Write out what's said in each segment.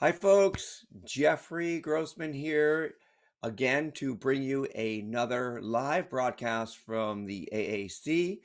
Hi, folks. Jeffrey Grossman here again to bring you another live broadcast from the AAC.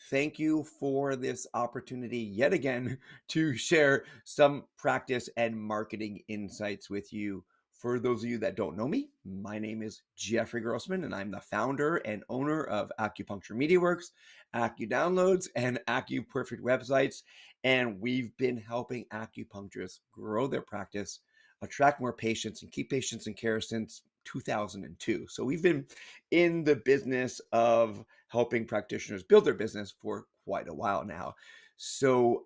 Thank you for this opportunity yet again to share some practice and marketing insights with you. For those of you that don't know me, my name is Jeffrey Grossman, and I'm the founder and owner of Acupuncture MediaWorks, AcuDownloads, and AcuPerfect websites. And we've been helping acupuncturists grow their practice, attract more patients, and keep patients in care since 2002. So we've been in the business of helping practitioners build their business for quite a while now. So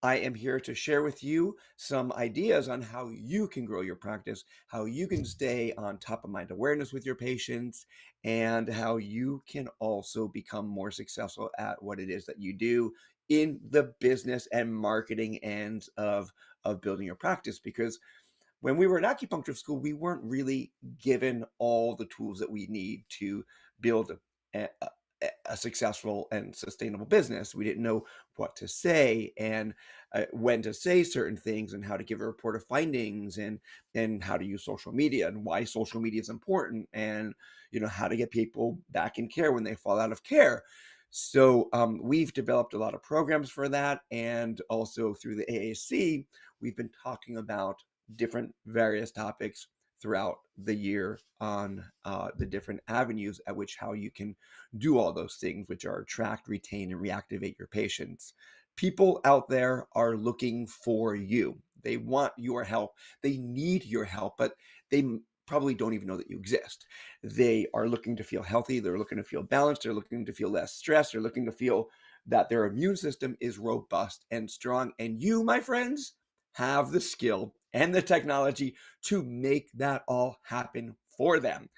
I am here to share with you some ideas on how you can grow your practice, how you can stay on top of mind awareness with your patients, and how you can also become more successful at what it is that you do in the business and marketing ends of building your practice. Because when we were in acupuncture school, we weren't really given all the tools that we need to build a successful and sustainable business. We didn't know what to say and when to say certain things and how to give a report of findings and how to use social media and why social media is important and how to get people back in care when they fall out of care. So we've developed a lot of programs for that, and also through the AAC, we've been talking about different various topics throughout the year on the different avenues at which how you can do all those things, which are attract, retain, and reactivate your patients. People out there are looking for you. They want your help. They need your help, but they probably don't even know that you exist. They are looking to feel healthy. They're looking to feel balanced. They're looking to feel less stressed. They're looking to feel that their immune system is robust and strong. And you, my friends, have the skill and the technology to make that all happen for them.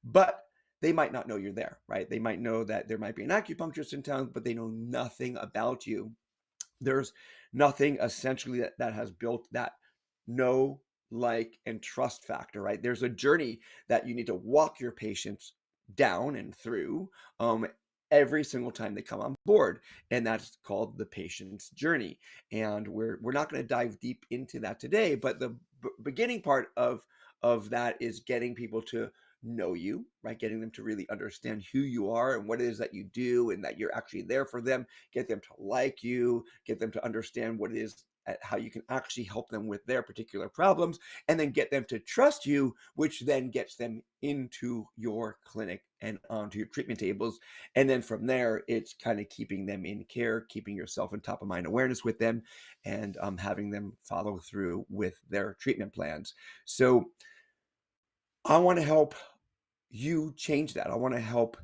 But they might not know you're there, right? They might know that there might be an acupuncturist in town, but they know nothing about you. There's nothing essentially that has built that know, like, and trust factor, right? There's a journey that you need to walk your patients down and through every single time they come on board, and that's called the patient's journey. And we're not going to dive deep into that today, but the beginning part of that is getting people to know you, right? Getting them to really understand who you are and what it is that you do, and that you're actually there for them. Get them to like you, get them to understand what it is, how you can actually help them with their particular problems, and then get them to trust you, which then gets them into your clinic and onto your treatment tables. And then from there, it's kind of keeping them in care, keeping yourself in top of mind awareness with them, and having them follow through with their treatment plans. So I want to help you change that. I want to help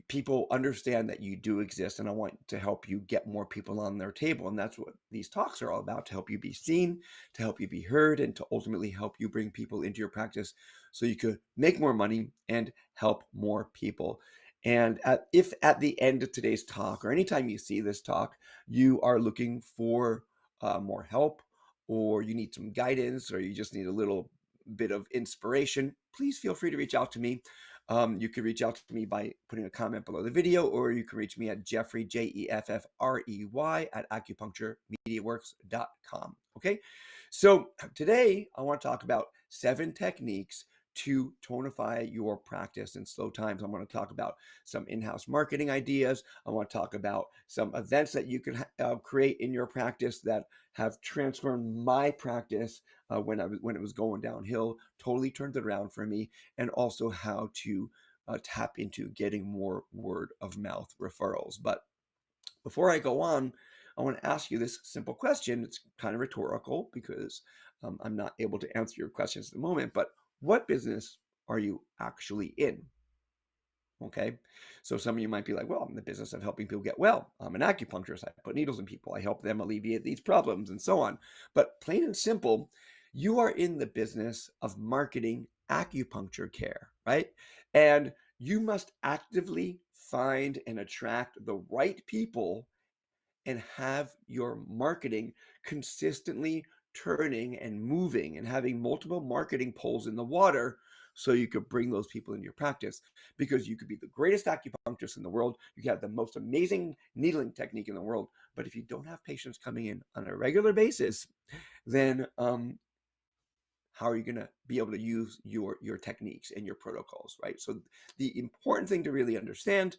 people understand that you do exist, and I want to help you get more people on their table. And that's what these talks are all about, to help you be seen, to help you be heard, and to ultimately help you bring people into your practice so you could make more money and help more people. And if at the end of today's talk, or anytime you see this talk, you are looking for more help, or you need some guidance, or you just need a little bit of inspiration, please feel free to reach out to me. You can reach out to me by putting a comment below the video, or you can reach me at Jeffrey, Jeffrey, at acupuncturemediaworks.com. Okay, so today I want to talk about 7 techniques to tonify your practice in slow times. I want to talk about some in-house marketing ideas. I want to talk about some events that you can create in your practice that have transformed my practice when it was going downhill, totally turned it around for me, and also how to tap into getting more word of mouth referrals. But before I go on, I want to ask you this simple question. It's kind of rhetorical because I'm not able to answer your questions at the moment, but what business are you actually in? Okay. So some of you might be like, well, I'm in the business of helping people get well. I'm an acupuncturist. I put needles in people. I help them alleviate these problems and so on. But plain and simple, you are in the business of marketing acupuncture care, right? And you must actively find and attract the right people and have your marketing consistently turning and moving and having multiple marketing poles in the water so you could bring those people into your practice, because you could be the greatest acupuncturist in the world. You could have the most amazing needling technique in the world. But if you don't have patients coming in on a regular basis, then how are you going to be able to use your techniques and your protocols, right? So the important thing to really understand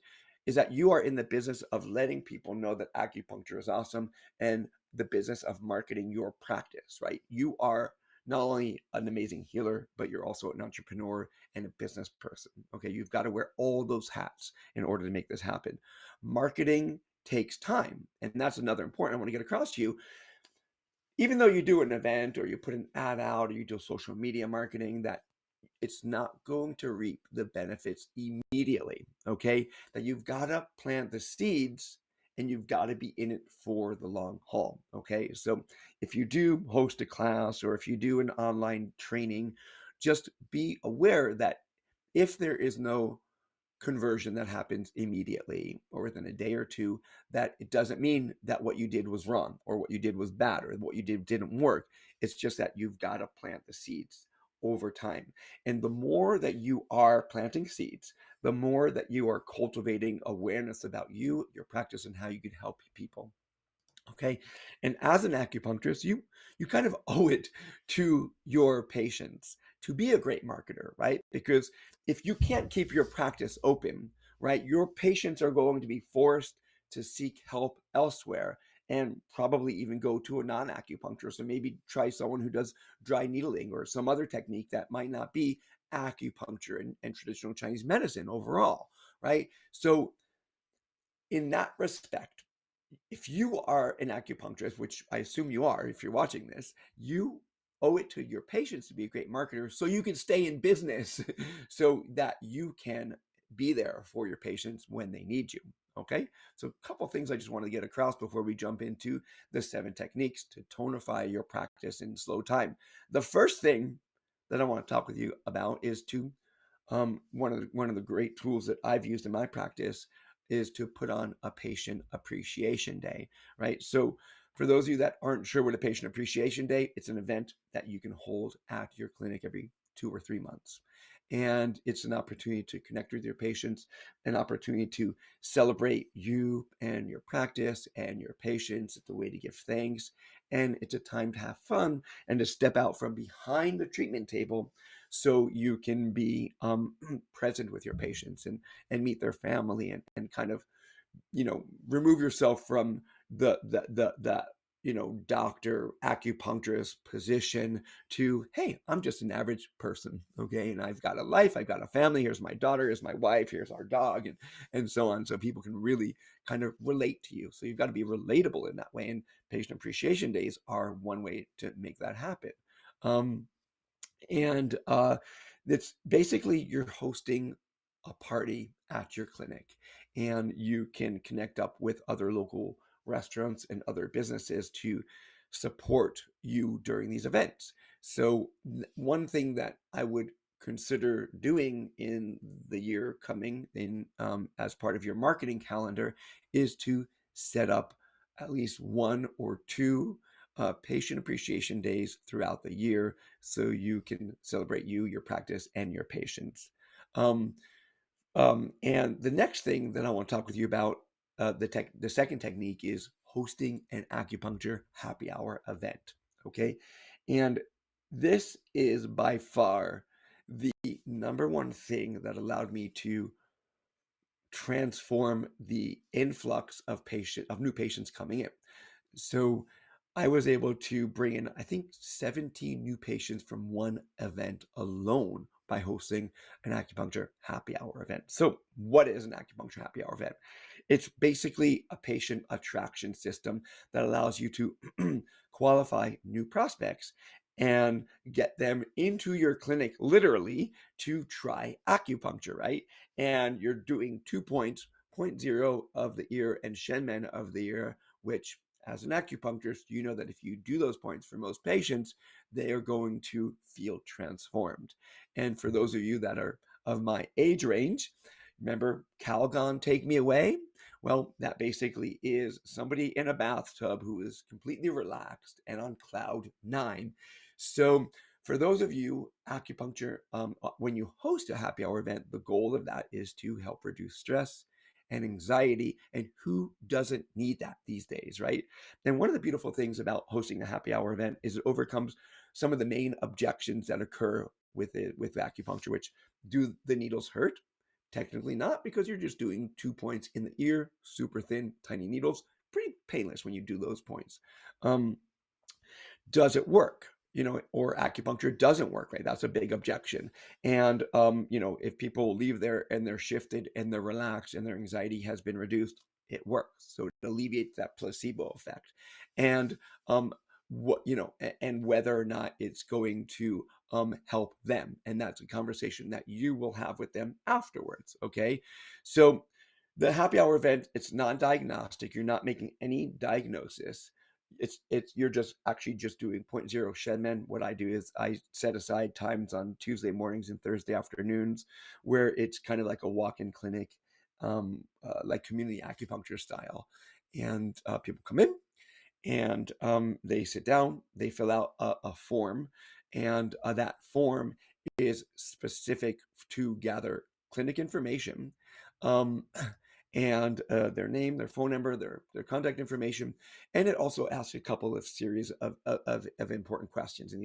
is that you are in the business of letting people know that acupuncture is awesome, and the business of marketing your practice, right? You are not only an amazing healer, but you're also an entrepreneur and a business person. Okay, you've got to wear all those hats in order to make this happen. Marketing takes time, and that's another important I want to get across to you. Even though you do an event or you put an ad out or you do social media marketing, that it's not going to reap the benefits immediately. Okay, that you've got to plant the seeds and you've got to be in it for the long haul. Okay, so if you do host a class or if you do an online training, just be aware that if there is no conversion that happens immediately or within a day or two, that it doesn't mean that what you did was wrong or what you did was bad or what you did didn't work. It's just that you've got to plant the seeds over time. And the more that you are planting seeds, the more that you are cultivating awareness about you, your practice, and how you can help people. Okay. And as an acupuncturist, you kind of owe it to your patients to be a great marketer, right? Because if you can't keep your practice open, right, your patients are going to be forced to seek help elsewhere and probably even go to a non-acupuncturist, or maybe try someone who does dry needling or some other technique that might not be acupuncture and traditional Chinese medicine overall, right? So in that respect, if you are an acupuncturist, which I assume you are if you're watching this, you owe it to your patients to be a great marketer so you can stay in business so that you can be there for your patients when they need you. Okay, so a couple of things I just want to get across before we jump into the 7 techniques to tonify your practice in slow time. The first thing that I want to talk with you about is to one of the great tools that I've used in my practice is to put on a patient appreciation day, right? So for those of you that aren't sure what a patient appreciation day, it's an event that you can hold at your clinic every 2 or 3 months. And it's an opportunity to connect with your patients, an opportunity to celebrate you and your practice and your patients. It's a way to give thanks. And it's a time to have fun and to step out from behind the treatment table so you can be present with your patients and meet their family and kind of, remove yourself from the doctor acupuncturist position to, hey, I'm just an average person, okay, and I've got a life, I've got a family, here's my daughter, here's my wife, here's our dog, and so on, so people can really kind of relate to you. So you've got to be relatable in that way, and patient appreciation days are one way to make that happen. And it's basically you're hosting a party at your clinic, and you can connect up with other local restaurants and other businesses to support you during these events. So one thing that I would consider doing in the year coming in, as part of your marketing calendar, is to set up at least 1 or 2 patient appreciation days throughout the year so you can celebrate you, your practice, and your patients. Um, and the next thing that I want to talk with you about, the second technique, is hosting an acupuncture happy hour event. Okay, and this is by far the number one thing that allowed me to transform the influx of new patients coming in. So I was able to bring in, I think, 17 new patients from one event alone by hosting an acupuncture happy hour event. So what is an acupuncture happy hour event? It's basically a patient attraction system that allows you to qualify new prospects and get them into your clinic literally to try acupuncture, right? And you're doing 2 points, point zero of the ear and Shenmen of the ear, which, as an acupuncturist, you know that if you do those points for most patients, they are going to feel transformed. And for those of you that are of my age range, remember Calgon, Take Me Away? Well, that basically is somebody in a bathtub who is completely relaxed and on cloud 9. So for those of you acupuncture, when you host a happy hour event, the goal of that is to help reduce stress and anxiety. And who doesn't need that these days, right? And one of the beautiful things about hosting a happy hour event is it overcomes some of the main objections that occur with it with acupuncture, which do the needles hurt? Technically not, because you're just doing 2 points in the ear, super thin, tiny needles, pretty painless when you do those points. Does it work? Or acupuncture doesn't work, right? That's a big objection. And if people leave there and they're shifted and they're relaxed and their anxiety has been reduced, it works. So it alleviates that placebo effect. And and whether or not it's going to help them. And that's a conversation that you will have with them afterwards. Okay. So the happy hour event, it's non-diagnostic. You're not making any diagnosis. It's you're just actually just doing zero point 0 Shenmen. What I do is I set aside times on Tuesday mornings and Thursday afternoons where it's kind of like a walk-in clinic, like community acupuncture style. And people come in and they sit down, they fill out a form, and that form is specific to gather clinic information, um, and their name, their phone number, their contact information, and it also asks a couple of series of important questions. And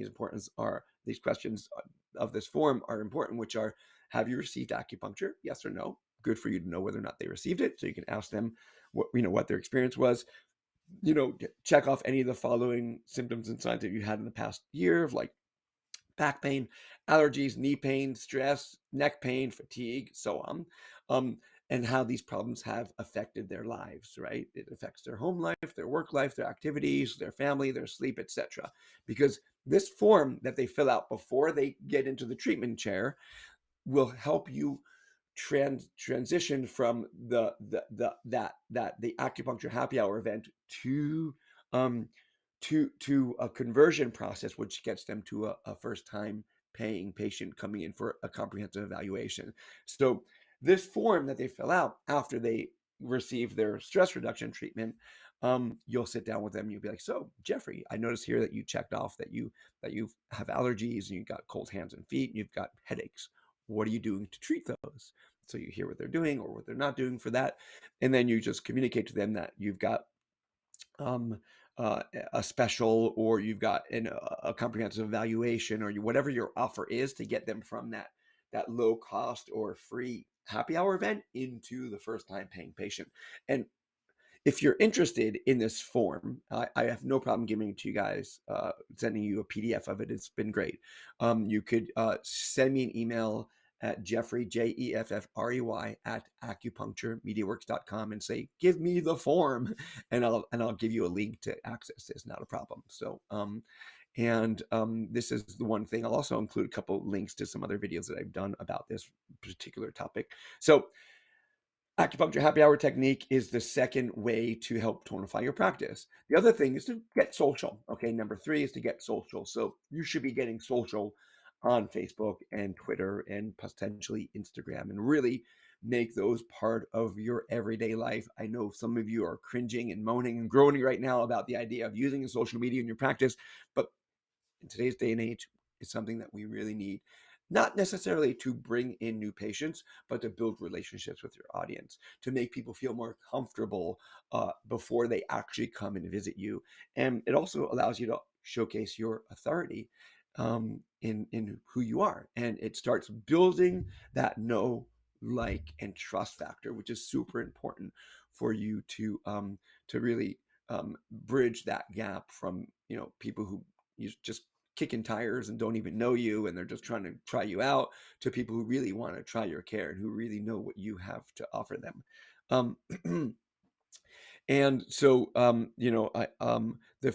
these questions of this form are important, which are: have you received acupuncture? Yes or no. Good for you to know whether or not they received it, so you can ask them what their experience was. Check off any of the following symptoms and signs that you had in the past year, of like back pain, allergies, knee pain, stress, neck pain, fatigue, so on. And how these problems have affected their lives, right? It affects their home life, their work life, their activities, their family, their sleep, etc. Because this form that they fill out before they get into the treatment chair will help you transition from the acupuncture happy hour event to um a conversion process, which gets them to a first time paying patient coming in for a comprehensive evaluation. So this form that they fill out after they receive their stress reduction treatment, you'll sit down with them and you'll be like, so Jeffrey, I noticed here that you checked off that you have allergies and you've got cold hands and feet and you've got headaches. What are you doing to treat those? So you hear what they're doing or what they're not doing for that. And then you just communicate to them that you've got um, a special, or you've got a comprehensive evaluation, or whatever your offer is to get them from that low cost or free happy hour event into the first time paying patient. And if you're interested in this form, I have no problem giving it to you guys, sending you a PDF of it. It's been great. You could send me an email at Jeffrey, Jeffrey, at acupuncturemediaworks.com and say, give me the form, and I'll give you a link to access this. Not a problem. So, this is the one thing. I'll also include a couple links to some other videos that I've done about this particular topic. So acupuncture happy hour technique is the second way to help tonify your practice. The other thing is to get social. Okay, number 3 is to get social. So you should be getting social on Facebook and Twitter and potentially Instagram, and really make those part of your everyday life. I know some of you are cringing and moaning and groaning right now about the idea of using social media in your practice, but in today's day and age, it's something that we really need, not necessarily to bring in new patients, but to build relationships with your audience, to make people feel more comfortable before they actually come and visit you. And it also allows you to showcase your authority in who you are. And it starts building that know, like, and trust factor, which is super important for you to really bridge that gap from people who you just kicking tires and don't even know you, and they're just trying to try you out, to people who really want to try your care and who really know what you have to offer them. And so the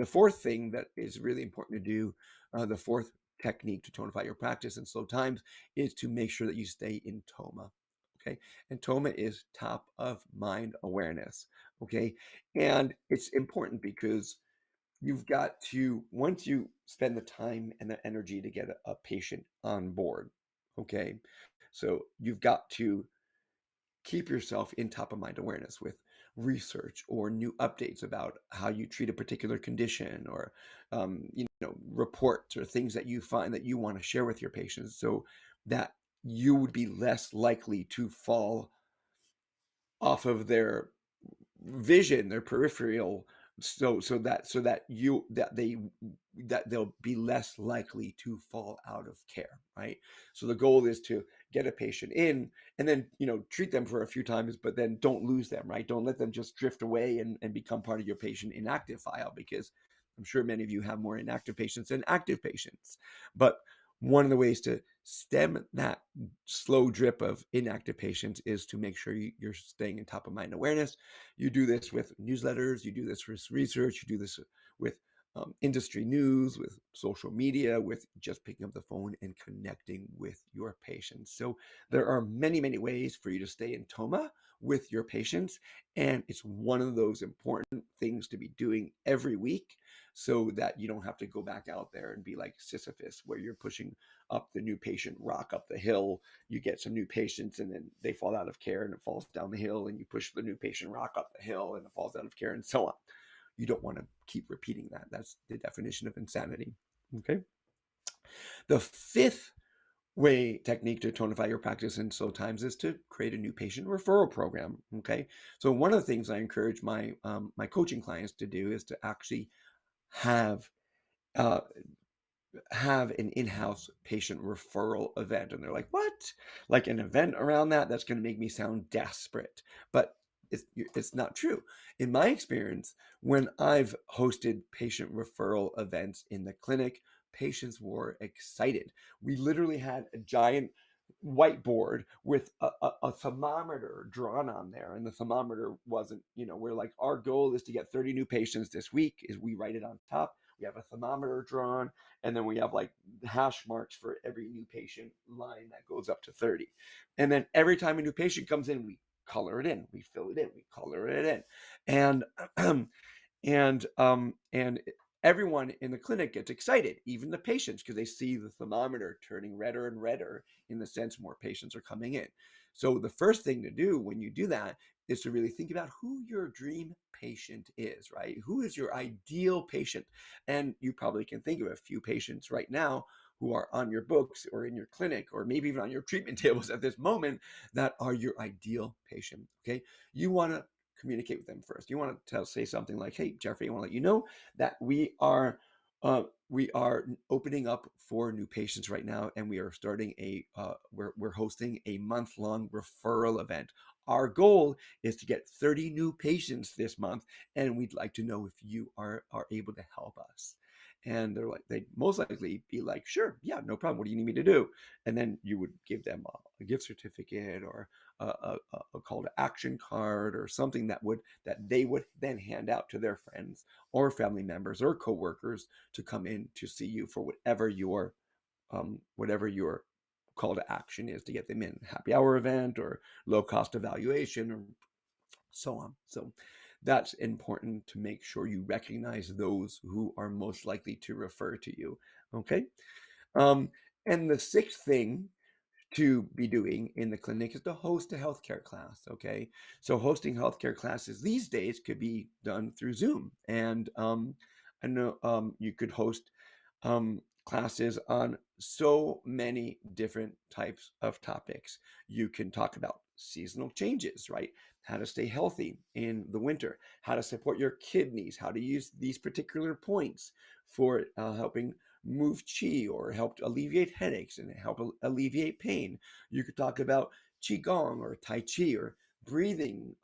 fourth thing that is really important to do, the fourth technique to tonify your practice in slow times, is to make sure that you stay in toma. Okay, and toma is top of mind awareness. Okay, and it's important because you've got to, once you spend the time and the energy to get a patient on board, okay, so you've got to keep yourself in top of mind awareness with research or new updates about how you treat a particular condition, or reports or things that you find that you want to share with your patients, so that you would be less likely to fall off of their vision, their peripheral, so that they'll be less likely to fall out of care, right? So the goal is to get a patient in and then treat them for a few times, but then don't lose them, right? Don't let them just drift away and become part of your patient inactive file, because I'm sure many of you have more inactive patients than active patients. But one of the ways to stem that slow drip of inactive patients is to make sure you're staying in top of mind awareness. You do this with newsletters, you do this with research, you do this with industry news, with social media, with just picking up the phone and connecting with your patients. So there are many, many ways for you to stay in toma with your patients. And it's one of those important things to be doing every week, so that you don't have to go back out there and be like Sisyphus, where you're pushing up the new patient rock up the hill. You get some new patients and then they fall out of care and it falls down the hill, and you push the new patient rock up the hill and it falls out of care, and so on. You don't want to keep repeating that. That's the definition of insanity. Okay. The fifth technique to tonify your practice in slow times is to create a new patient referral program. Okay. So one of the things I encourage my coaching clients to do is to actually have uh, have an in-house patient referral event. And they're like, what? Like an event around that? That's going to make me sound desperate. But it's not true. In my experience, when I've hosted patient referral events in the clinic, patients were excited. We literally had a giant whiteboard with a thermometer drawn on there, and the thermometer wasn't, we're like, our goal is to get 30 new patients this week. Is we write it on top. We have a thermometer drawn, and then we have like hash marks for every new patient line that goes up to 30. And then every time a new patient comes in, we color it in, we fill it in, we color it in. And and everyone in the clinic gets excited, even the patients, because they see the thermometer turning redder and redder, in the sense more patients are coming in. So the first thing to do when you do that is to really think about who your dream patient is, right? Who is your ideal patient? And you probably can think of a few patients right now who are on your books or in your clinic, or maybe even on your treatment tables at this moment, that are your ideal patient. Okay. You want to communicate with them first. You want to say something like, hey, Jeffrey, I want to let you know that we are opening up for new patients right now, and we are starting we're hosting a month-long referral event. Our goal is to get 30 new patients this month, and we'd like to know if you are able to help us. And they'd most likely be like, sure, yeah, no problem. What do you need me to do? And then you would give them a gift certificate, or a call to action card, or something that they would then hand out to their friends or family members or coworkers to come in to see you for whatever your call to action is, to get them in. Happy hour event, or low cost evaluation, or so on. So that's important, to make sure you recognize those who are most likely to refer to you. Okay. Um, and the sixth thing to be doing in the clinic is to host a healthcare class. Okay. So hosting healthcare classes these days could be done through Zoom. And I know you could host classes on so many different types of topics. You can talk about seasonal changes, right? How to stay healthy in the winter, how to support your kidneys, how to use these particular points for helping move chi, or help alleviate headaches and help alleviate pain. You could talk about qigong or tai chi, or breathing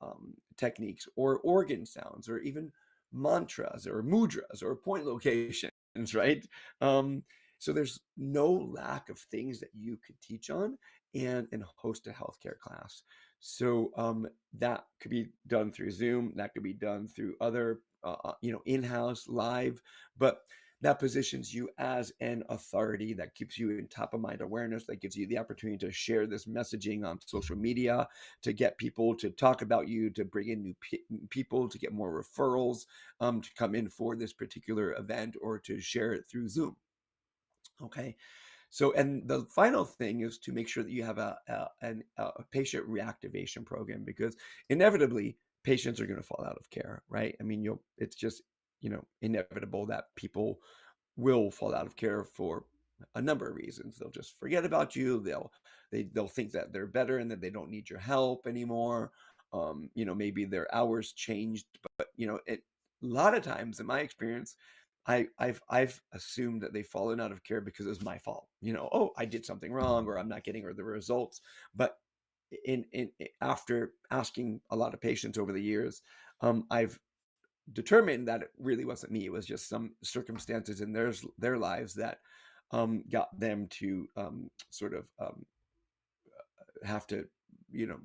techniques, or organ sounds, or even mantras or mudras or point locations, right? Um, so there's no lack of things that you could teach on and host a healthcare class. So that could be done through Zoom. That could be done through other, in-house live, but that positions you as an authority, that keeps you in top of mind awareness, that gives you the opportunity to share this messaging on social media, to get people to talk about you, to bring in new people, to get more referrals, to come in for this particular event, or to share it through Zoom. Okay. So, and the final thing is to make sure that you have a patient reactivation program, because inevitably patients are going to fall out of care, right? I mean, it's just, inevitable that people will fall out of care for a number of reasons. They'll just forget about you. They'll think that they're better and that they don't need your help anymore. Maybe their hours changed, but a lot of times in my experience, I've assumed that they've fallen out of care because it was my fault. Oh, I did something wrong, or I'm not getting the results. But in after asking a lot of patients over the years, I've determined that it really wasn't me. It was just some circumstances in their lives that got them to sort of have to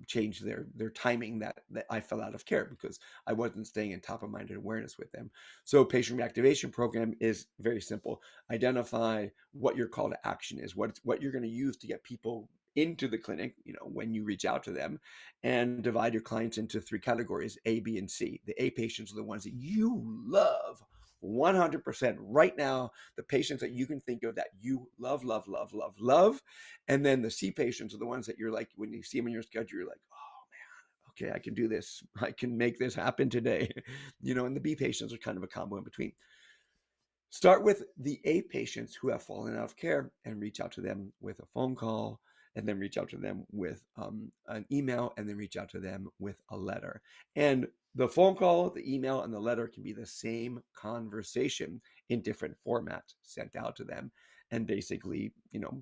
change their timing, that I fell out of care because I wasn't staying in top of mind and awareness with them. So patient reactivation program is very simple. Identify what your call to action is, what you're going to use to get people into the clinic, when you reach out to them, and divide your clients into three categories: A, B, and C. The A patients are the ones that you love 100% right now, the patients that you can think of that you love, love, love, love, love. And then the C patients are the ones that you're like, when you see them in your schedule, you're like, oh man, okay, I can do this. I can make this happen today. And the B patients are kind of a combo in between. Start with the A patients who have fallen out of care and reach out to them with a phone call, and then reach out to them with an email, and then reach out to them with a letter. And the phone call, the email, and the letter can be the same conversation in different formats sent out to them. And basically,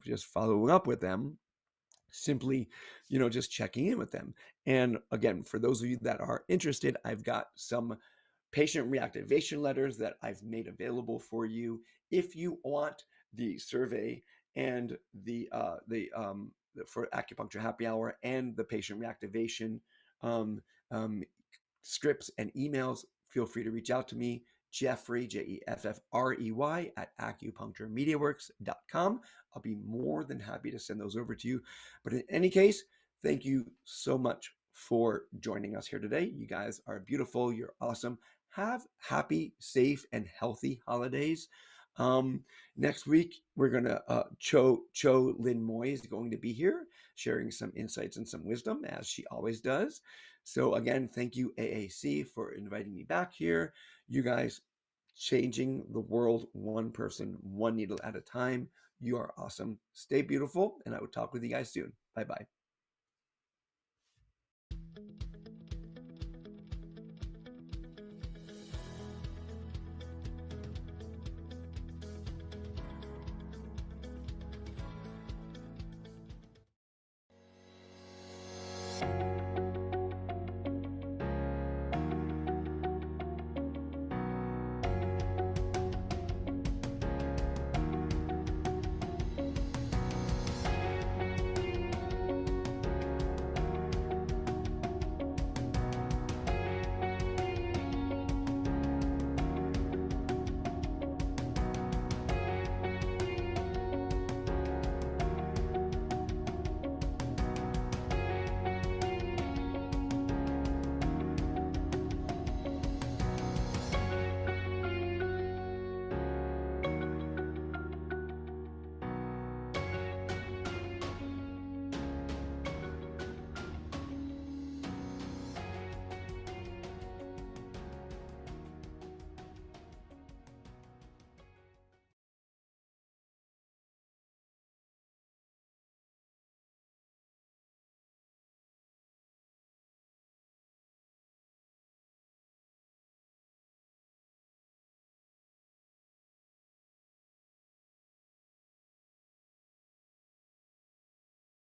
just following up with them, simply, just checking in with them. And again, for those of you that are interested, I've got some patient reactivation letters that I've made available for you. If you want the survey and for Acupuncture Happy Hour and the patient reactivation um, um, scripts and emails, feel free to reach out to me, Jeffrey, Jeffrey, at acupuncturemediaworks.com. I'll be more than happy to send those over to you. But in any case, thank you so much for joining us here today. You guys are beautiful. You're awesome. Have happy, safe, and healthy holidays. Next week, we're going to, Cho Lin Moy is going to be here sharing some insights and some wisdom, as she always does. So again, thank you, AAC, for inviting me back here. You guys changing the world one person, one needle at a time. You are awesome. Stay beautiful, and I will talk with you guys soon. Bye-bye.